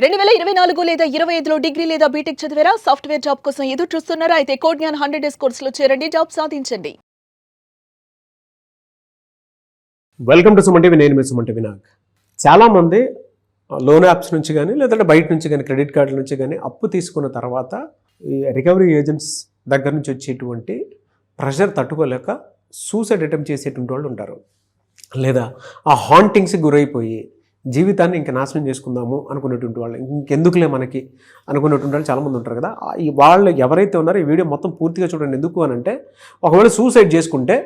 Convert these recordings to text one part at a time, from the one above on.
2024 లేదా 25లో డిగ్రీ లేదా బీటెక్ చదివారా? సాఫ్ట్వేర్ జాబ్ కోసం ఎదురు చూస్తున్నారా? అయితే కోడ్ జ్ఞాన్ 100 డేస్ కోర్సులో చేరండి, జాబ్ సాధించండి. Welcome to Suman TV. నేను మీ సుమన్ టీవీ. చాలామంది లోన్ యాప్స్ నుంచి కానీ లేదంటే బయట నుంచి కానీ క్రెడిట్ కార్డుల నుంచి కానీ అప్పు తీసుకున్న తర్వాత ఈ రికవరీ ఏజెంట్స్ దగ్గర నుంచి వచ్చేటువంటి ప్రెషర్ తట్టుకోలేక సూసైడ్ అటెంప్ట్ చేసేటువంటి వాళ్ళు ఉంటారు. లేదా ఆ హాంటింగ్స్కి గురైపోయి జీవితాన్ని ఇంకా నాశనం చేసుకుందాము అనుకునేటువంటి వాళ్ళు, ఇంకెందుకులే మనకి అనుకునేటువంటి వాళ్ళు చాలామంది ఉంటారు కదా. ఈ వాళ్ళు ఎవరైతే ఉన్నారో ఈ వీడియో మొత్తం పూర్తిగా చూడండి. ఎందుకు అని అంటే ఒకవేళ సూసైడ్ చేసుకుంటే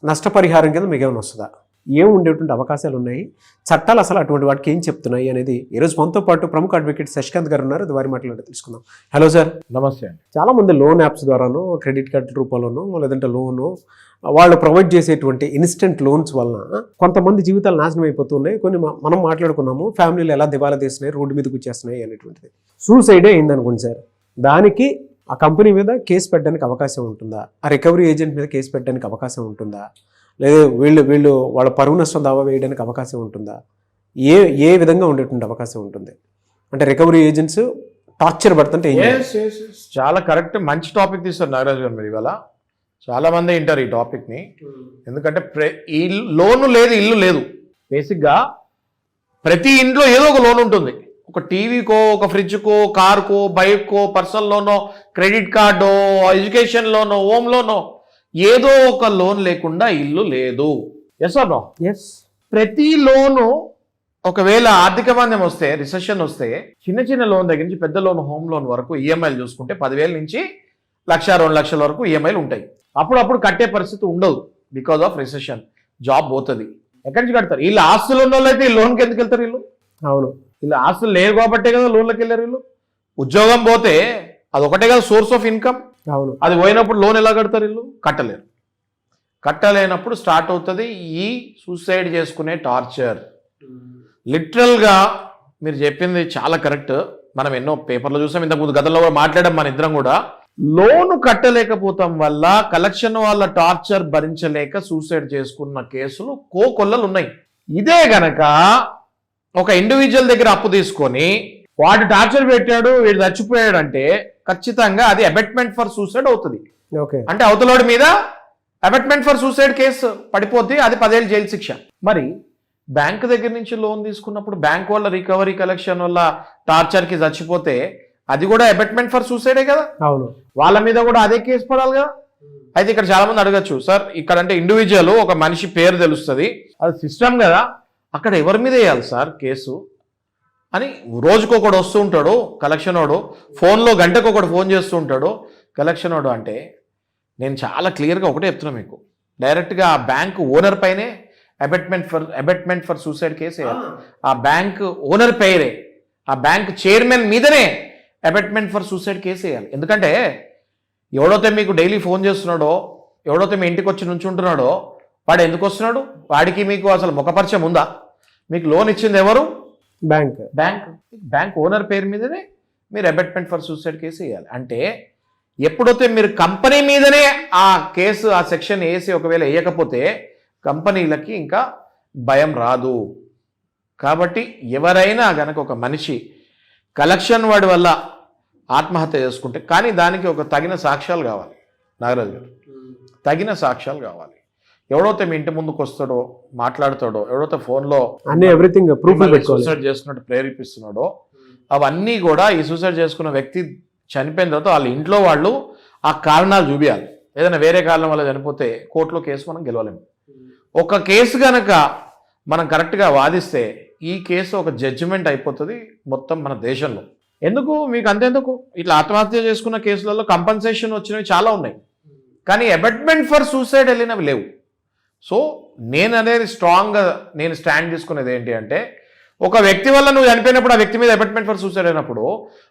నష్టపరిహారం కింద మీకు ఏమైనా వస్తుందా, ఏం ఉండేటువంటి అవకాశాలు ఉన్నాయి, చట్టాలు అసలు అటువంటి వాటికి ఏం చెప్తున్నాయి అనేది ఈరోజు మనతో పాటు ప్రముఖ అడ్వకేట్ శశికాంత్ గారు ఉన్నారు. అది వారి మాట్లాడి తెలుసుకుందాం. Hello sir. నమస్తే అండి. చాలామంది లోన్ యాప్స్ ద్వారానో క్రెడిట్ కార్డు రూపంలోనో లేదంటే లోను వాళ్ళు ప్రొవైడ్ చేసేటువంటి ఇన్స్టెంట్ లోన్స్ వలన కొంతమంది జీవితాలు నాశనం అయిపోతున్నాయి. కొన్ని మనం మాట్లాడుకున్నాము, ఫ్యామిలీలు ఎలా దివాలా తీస్తున్నాయి, రోడ్డు మీదకి వచ్చేస్తున్నాయి అనేటువంటిది. సూసైడే అయిందనుకోండి సార్, దానికి ఆ కంపెనీ మీద కేసు పెట్టడానికి అవకాశం ఉంటుందా? ఆ రికవరీ ఏజెంట్ మీద కేసు పెట్టడానికి అవకాశం ఉంటుందా? లేదా వీళ్ళు వాళ్ళ పరువు నష్టం దావా వేయడానికి అవకాశం ఉంటుందా? ఏ విధంగా ఉండేటువంటి అవకాశం ఉంటుంది? అంటే రికవరీ ఏజెంట్స్ టార్చర్ పడుతుంటే చాలా కరెక్ట్, మంచి టాపిక్ తీస్తారు నాగరాజు గారు. మీరు ఇవాళ చాలా మంది వింటారు ఈ టాపిక్ని. ఎందుకంటే ఈ లోను లేదు, ఇల్లు లేదు. బేసిక్గా ప్రతి ఇంట్లో ఏదో ఒక లోన్ ఉంటుంది. ఒక టీవీకో, ఒక ఫ్రిడ్జ్కో, కార్కో, బైక్కో, పర్సనల్ లోనో, క్రెడిట్ కార్డో, ఎడ్యుకేషన్ లోనో, హోమ్ లోనో ఏదో ఒక లోన్ లేకుండా ఇల్లు లేదు. Yes or no? ఎస్. ప్రతి లోను ఒకవేళ ఆర్థిక మాంద్యం వస్తే, రిసెషన్ వస్తే, చిన్న చిన్న లోన్ దగ్గర నుంచి పెద్ద లోన్, హోమ్ లోన్ వరకు ఈఎంఐలు చూసుకుంటే 10,000 నుంచి 1,00,000, 2 లక్షల వరకు ఈఎంఐలు ఉంటాయి. అప్పుడప్పుడు కట్టే పరిస్థితి ఉండదు బికాజ్ ఆఫ్ రిసెషన్. జాబ్ పోతుంది, ఎక్కడి నుంచి కడతారు? వీళ్ళు ఆస్తులు ఉన్న వాళ్ళు అయితే ఈ లోన్కి ఎందుకు వెళ్తారు? వీళ్ళు అవును, వీళ్ళు ఆస్తులు లేరు కాబట్టే కదా లోన్లోకి వెళ్ళారు. వీళ్ళు ఉద్యోగం పోతే అది ఒకటే కదా సోర్స్ ఆఫ్ ఇన్కమ్. అవును, అది పోయినప్పుడు లోన్ ఎలా కడతారు? వీళ్ళు కట్టలేరు. కట్టలేనప్పుడు స్టార్ట్ అవుతుంది ఈ సూసైడ్ చేసుకునే టార్చర్. లిటరల్గా మీరు చెప్పింది చాలా కరెక్ట్. మనం ఎన్నో పేపర్లో చూసాం, ఇంతకుముందు గతంలో కూడా మాట్లాడాం మన ఇద్దరం కూడా. లోను కట్టలేకపోతాం వల్ల, కలెక్షన్ వాళ్ళ టార్చర్ భరించలేక సూసైడ్ చేసుకున్న కేసులు కోకొల్లలు ఉన్నాయి. ఇదే గనక ఒక ఇండివిజువల్ దగ్గర అప్పు తీసుకొని వాడు టార్చర్ పెట్టాడు, వీడు చచ్చిపోయాడు అంటే ఖచ్చితంగా అది అబెట్మెంట్ ఫర్ సూసైడ్ అవుతుంది. అంటే అవతలోడి మీద అబెట్మెంట్ ఫర్ సూసైడ్ కేసు పడిపోద్ది, అది 10 ఏళ్ళు జైలు శిక్ష. మరి బ్యాంక్ దగ్గర నుంచి లోన్ తీసుకున్నప్పుడు బ్యాంక్ వాళ్ళ రికవరీ కలెక్షన్ వల్ల టార్చర్కి చచ్చిపోతే అది కూడా అబెట్మెంట్ ఫర్ సూసైడే కదా. అవును, వాళ్ళ మీద కూడా అదే కేసు పడాలి కదా. అయితే ఇక్కడ చాలా మంది అడగచ్చు, సార్ ఇక్కడ అంటే ఇండివిజువల్ ఒక మనిషి పేరు తెలుస్తుంది, అది సిస్టమ్ కదా, అక్కడ ఎవరి మీద వేయాలి సార్ కేసు అని రోజుకొకడు వస్తూ ఉంటాడు కలెక్షన్ వాడు, ఫోన్లో గంటకొకడు ఫోన్ చేస్తూ ఉంటాడు కలెక్షన్ వాడు. అంటే నేను చాలా క్లియర్గా ఒకటే చెప్తున్నా మీకు, డైరెక్ట్గా ఆ బ్యాంక్ ఓనర్ పైనే అబెట్మెంట్ ఫర్ సూసైడ్ కేసు వేయాలి. ఆ బ్యాంక్ ఓనర్ పేరే, ఆ బ్యాంక్ చైర్మన్ మీదనే అబెట్మెంట్ ఫర్ సూసైడ్ కేసు వేయాలి. ఎందుకంటే ఎవడైతే మీకు డైలీ ఫోన్ చేస్తున్నాడో, ఎవడైతే మీ ఇంటికి వచ్చి నుంచుంటున్నాడో వాడు ఎందుకు వస్తున్నాడు? వాడికి మీకు అసలు ముఖపరిచయం ఉందా? మీకు లోన్ ఇచ్చింది ఎవరు? బ్యాంక్ ఓనర్ పేరు మీదనే మీరు అబెట్మెంట్ ఫర్ సూసైడ్ కేసు వేయాలి. అంటే ఎప్పుడైతే మీరు కంపెనీ మీదనే ఆ కేసు, ఆ సెక్షన్ వేసి ఒకవేళ వేయకపోతే కంపెనీలకి ఇంకా భయం రాదు. కాబట్టి ఎవరైనా గనక ఒక మనిషి కలెక్షన్ వాడి వల్ల ఆత్మహత్య చేసుకుంటే, కానీ దానికి ఒక తగిన సాక్ష్యాలు కావాలి నాగరాజు గారు, తగిన సాక్ష్యాలు కావాలి. ఎవడైతే మీ ఇంటి ముందుకు వస్తాడో, మాట్లాడతాడో, ఎవడైతే ఫోన్లో ఎవ్రీథింగ్ సూసైడ్ చేసుకున్నట్టు ప్రేరేపిస్తున్నాడో, అవన్నీ కూడా ఈ సూసైడ్ చేసుకున్న వ్యక్తి చనిపోయిన తర్వాత వాళ్ళ ఇంట్లో వాళ్ళు ఆ కారణాలు చూపించాలి. ఏదైనా వేరే కారణం వల్ల చనిపోతే కోర్టులో కేసు మనం గెలవలేము. ఒక కేసు కనుక మనం కరెక్ట్గా వాదిస్తే ఈ కేసు ఒక జడ్జిమెంట్ అయిపోతుంది మొత్తం మన దేశంలో. ఎందుకు మీకు అంతెందుకు, ఇట్లా ఆత్మహత్య చేసుకున్న కేసులలో కంపన్సేషన్ వచ్చినవి చాలా ఉన్నాయి, కానీ అబెట్మెంట్ ఫర్ సూసైడ్ వెళ్ళినవి లేవు. సో నేను అనేది స్ట్రాంగ్గా నేను స్టాండ్ తీసుకునేది ఏంటి అంటే, ఒక వ్యక్తి వల్ల నువ్వు చనిపోయినప్పుడు ఆ వ్యక్తి మీద అబెట్మెంట్ ఫర్ సూసైడ్ అయినప్పుడు,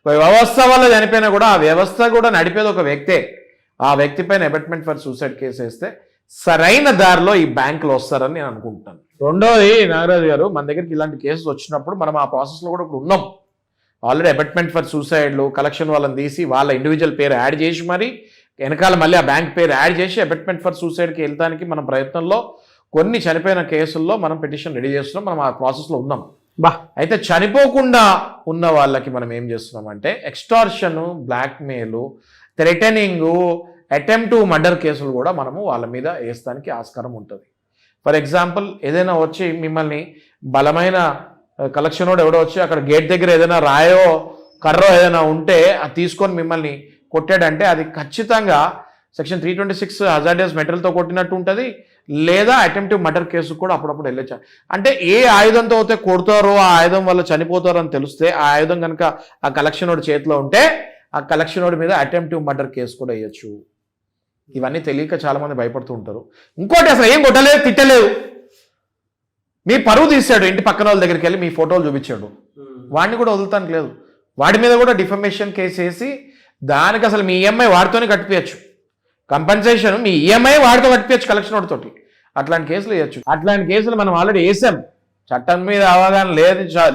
వ్యవస్థ వల్ల చనిపోయినా కూడా ఆ వ్యవస్థ కూడా నడిపేది ఒక వ్యక్తే. ఆ వ్యక్తి పైన అబెట్మెంట్ ఫర్ సూసైడ్ కేసు వేస్తే సరైన దారిలో ఈ బ్యాంకులు వస్తారని నేను అనుకుంటున్నాను. రెండోది నాగరాజు గారు, మన దగ్గరికి ఇలాంటి కేసెస్ వచ్చినప్పుడు మనం ఆ ప్రాసెస్లో కూడా ఇప్పుడు ఉన్నాం. ఆల్రెడీ అబెట్మెంట్ ఫర్ సూసైడ్లు కలెక్షన్ వాళ్ళని తీసి వాళ్ళ ఇండివిజువల్ పేరు యాడ్ చేసి మరి వెనకాల మళ్ళీ ఆ బ్యాంక్ పేరు యాడ్ చేసి అబెట్మెంట్ ఫర్ సూసైడ్కి వెళ్తానికి మనం ప్రయత్నంలో కొన్ని చనిపోయిన కేసుల్లో మనం పిటిషన్ రెడీ చేస్తున్నాం. మనం ఆ ప్రాసెస్లో ఉన్నాం. బా అయితే చనిపోకుండా ఉన్న వాళ్ళకి మనం ఏం చేస్తున్నామంటే extortion, blackmail, threatening, attempt to murder కేసులు కూడా మనము వాళ్ళ మీద వేస్తానికి ఆస్కారం ఉంటుంది. ఫర్ ఎగ్జాంపుల్ ఏదైనా వచ్చి మిమ్మల్ని బలమైన కలెక్షన్ ఎవడో వచ్చి అక్కడ గేట్ దగ్గర ఏదైనా రాయో కర్రో ఏదైనా ఉంటే అది తీసుకొని మిమ్మల్ని కొట్టాడంటే అది ఖచ్చితంగా సెక్షన్ 326 హజార్డియస్ మెటీరియల్తో కొట్టినట్టు ఉంటుంది, లేదా అటెంప్టివ్ మర్డర్ కేసు కూడా అప్పుడప్పుడు వెళ్ళొచ్చు. అంటే ఏ ఆయుధంతో అయితే కొడతారో ఆ ఆయుధం వల్ల చనిపోతారో అని తెలిస్తే ఆ ఆయుధం కనుక ఆ కలెక్షన్ వాడి చేతిలో ఉంటే ఆ కలెక్షన్ వాడి మీద అటెంప్టివ్ మర్డర్ కేసు కూడా వేయచ్చు. ఇవన్నీ తెలియక చాలా మంది భయపడుతూ ఉంటారు. ఇంకోటి అసలు ఏం కొట్టలేదు, తిట్టలేదు, మీ పరువు తీశాడు, ఇంటి పక్కన వాళ్ళ దగ్గరికి వెళ్ళి మీ ఫోటోలు చూపించాడు, వాడిని కూడా వదులుతానికి లేదు. వాడి మీద కూడా డిఫమేషన్ కేసు వేసి దానికి అసలు మీ ఈఎంఐ వాడితోనే కట్టిపోయచ్చు, కంపెన్సేషన్ మీ ఈఎంఐ వాడితో కట్టిపోయచ్చు కలెక్షన్ వాడితోటి. అట్లాంటి కేసులు వేయచ్చు. అట్లాంటి కేసులు మనం ఆల్రెడీ వేసాం. చట్టం మీద అవగాహన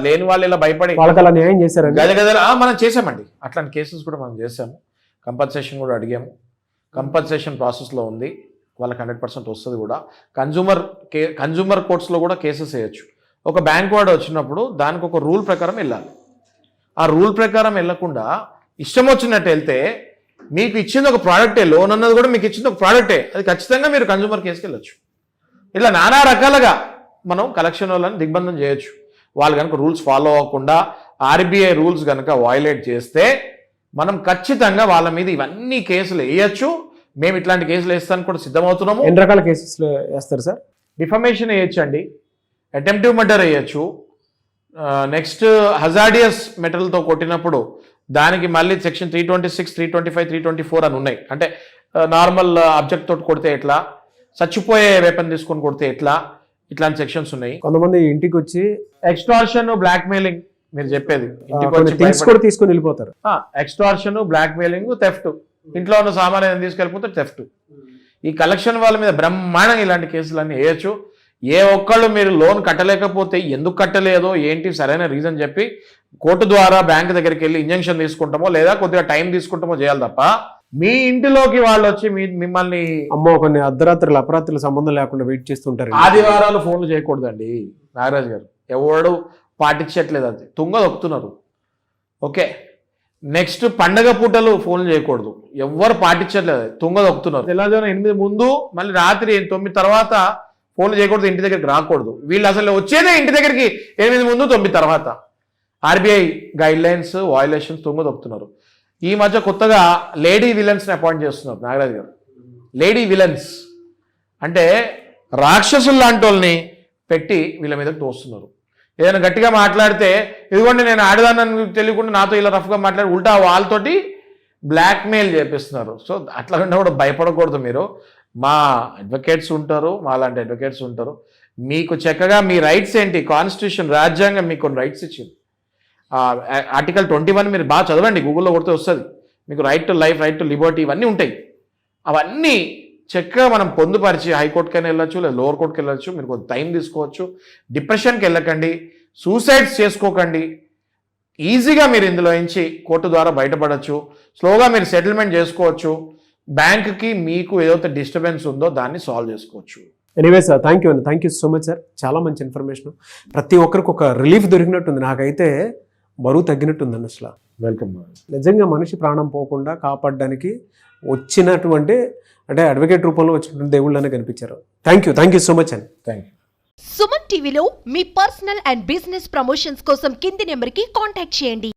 లేని వాళ్ళు ఇలా భయపడి వాళ్ళకి అలా న్యాయం చేశారండి. గదగదలు మనం చేసామండి. అట్లాంటి కేసెస్ కూడా మనం చేసాము. కంపెన్సేషన్ కూడా అడిగాము. కంపెన్సేషన్ ప్రాసెస్లో ఉంది, వాళ్ళకి 100% వస్తుంది కూడా. కన్జ్యూమర్ కోర్ట్స్లో కూడా కేసెస్ వేయచ్చు. ఒక బ్యాంక్ వాడు వచ్చినప్పుడు దానికి ఒక రూల్ ప్రకారం వెళ్ళాలి. ఆ రూల్ ప్రకారం వెళ్ళకుండా ఇష్టం వచ్చినట్టు వెళ్తే మీకు ఇచ్చింది ఒక ప్రోడక్టే, లోన్ అన్నది కూడా మీకు ఇచ్చింది ఒక ప్రోడక్టే, అది ఖచ్చితంగా మీరు కన్జ్యూమర్ కేసుకి వెళ్ళొచ్చు. ఇలా నానా రకాలుగా మనం కలెక్షన్ వాళ్ళని దిగ్బంధం చేయొచ్చు. వాళ్ళు కనుక రూల్స్ ఫాలో అవ్వకుండా ఆర్బీఐ రూల్స్ కనుక వయలేట్ చేస్తే మనం ఖచ్చితంగా వాళ్ళ మీద ఇవన్నీ కేసులు వేయచ్చు. మేము ఇట్లాంటి కేసులు వేస్తానికి కూడా సిద్ధమవుతున్నాము. ఎన్ని రకాల కేసెస్ వేస్తారు సార్? డిఫమేషన్ వేయచ్చు అండి, అటెంప్టివ్ మర్డర్ వేయచ్చు, నెక్స్ట్ హజార్డియస్ మెటీరియల్తో కొట్టినప్పుడు దానికి మళ్ళీ సెక్షన్ 326, 325, 324 అని ఉన్నాయి. అంటే నార్మల్ అబ్జెక్ట్ తోటి కొడితే ఎట్లా, చచ్చిపోయే వెపన్ తీసుకొని కొడితే ఎట్లా, ఇట్లాంటి సెక్షన్స్ ఉన్నాయి. కొంతమంది ఇంటికి వచ్చి ఎక్స్టార్షన్, బ్లాక్మెయిలింగ్ మీరు చెప్పేది, ఇంటికి థింగ్స్ కూడా తీసుకొని వెళ్ళిపోతారు. ఎక్స్టార్షన్, బ్లాక్మెయిలింగ్, థెఫ్ట్, ఇంట్లో ఉన్న సామాన్ ఏదైనా తీసుకెళ్ళిపోతే థెఫ్ట్. ఈ కలెక్షన్ వాళ్ళ మీద బ్రహ్మాండంగా ఇలాంటి కేసులన్నీ వేయచ్చు. ఏ ఒక్కళ్ళు మీరు లోన్ కట్టలేకపోతే ఎందుకు కట్టలేదో ఏంటి సరైన రీజన్ చెప్పి కోర్టు ద్వారా బ్యాంక్ దగ్గరికి వెళ్ళి ఇంజంక్షన్ తీసుకుంటామో లేదా కొద్దిగా టైం తీసుకుంటామో చేయాలి తప్ప మీ ఇంటిలోకి వాళ్ళు వచ్చి మిమ్మల్ని అమ్మో కొన్ని అర్ధరాత్రులు అపరాత్రులు సంబంధం లేకుండా వెయిట్ చేస్తుంటారు. ఆదివారాలు ఫోన్లు చేయకూడదండి నాగరాజు గారు, ఎవడు పాటించట్లేదు, అది తుంగ దొక్కుతున్నారు. ఓకే, నెక్స్ట్ పండగ పూటలు ఫోన్లు చేయకూడదు, ఎవరు పాటించట్లేదు, తుంగ దొక్కుతున్నారు. తెల్లవారుజామున 8 ముందు మళ్ళీ రాత్రి 9 తర్వాత ఫోన్లు చేయకూడదు, ఇంటి దగ్గరికి రాకూడదు. వీళ్ళు అసలు వచ్చేదే ఇంటి దగ్గరికి 8 ముందు 9 తర్వాత. ఆర్బీఐ గైడ్ లైన్స్ వయలేషన్స్ తుంగ దొక్కుతున్నారు. ఈ మధ్య కొత్తగా లేడీ విలన్స్ని అపాయింట్ చేస్తున్నారు నాగరాజు గారు. లేడీ విలన్స్ అంటే రాక్షసులు లాంటి వాళ్ళని పెట్టి వీళ్ళ మీదకి తోస్తున్నారు. ఏదైనా గట్టిగా మాట్లాడితే ఇదిగోండి నేను ఆడదానని తెలియకుండా నాతో ఇలా రఫ్గా మాట్లాడి ఉల్టా వాళ్ళతోటి బ్లాక్మెయిల్ చేపిస్తున్నారు. సో అట్లా కూడా భయపడకూడదు మీరు. మా అడ్వకేట్స్ ఉంటారు, మా లాంటి అడ్వకేట్స్ ఉంటారు. మీకు చక్కగా మీ రైట్స్ ఏంటి, కాన్స్టిట్యూషన్ రాజ్యాంగం మీకు కొన్ని రైట్స్ ఇచ్చింది. ఆర్టికల్ 21 మీరు బాగా చదవండి, గూగుల్లో కొడితే వస్తుంది. మీకు right to life, right to Liberty ఇవన్నీ ఉంటాయి. అవన్నీ చక్కగా మనం పొందుపరిచి హైకోర్టుకైనా వెళ్ళొచ్చు, లేదా లోవర్ కోర్టుకి వెళ్ళొచ్చు. మీరు కొంత టైం తీసుకోవచ్చు. డిప్రెషన్కి వెళ్ళకండి, సూసైడ్స్ చేసుకోకండి. ఈజీగా మీరు ఇందులో నుంచి కోర్టు ద్వారా బయటపడవచ్చు. స్లోగా మీరు సెటిల్మెంట్ చేసుకోవచ్చు. బ్యాంక్కి మీకు ఏదైతే డిస్టర్బెన్స్ ఉందో దాన్ని సాల్వ్ చేసుకోవచ్చు. Anyway sir, thank you so much sir. చాలా మంచి ఇన్ఫర్మేషన్. ప్రతి ఒక్కరికి ఒక రిలీఫ్ దొరికినట్టుంది. నాకైతే బరువు తగ్గినట్టుందండి. అసలు వెల్కమ్. నిజంగా మనిషి ప్రాణం పోకుండా కాపాడడానికి వచ్చినటువంటి అంటే అడ్వకేట్ రూపంలో వచ్చినటువంటి దేవుళ్ళనే కనిపించారు. థ్యాంక్ యూ సో మచ్ అండి. Thank you. సుమన్ టీవీలో మీ పర్సనల్ అండ్ బిజినెస్ ప్రమోషన్స్ కోసం కింది నెంబర్కి కాంటాక్ట్ చేయండి.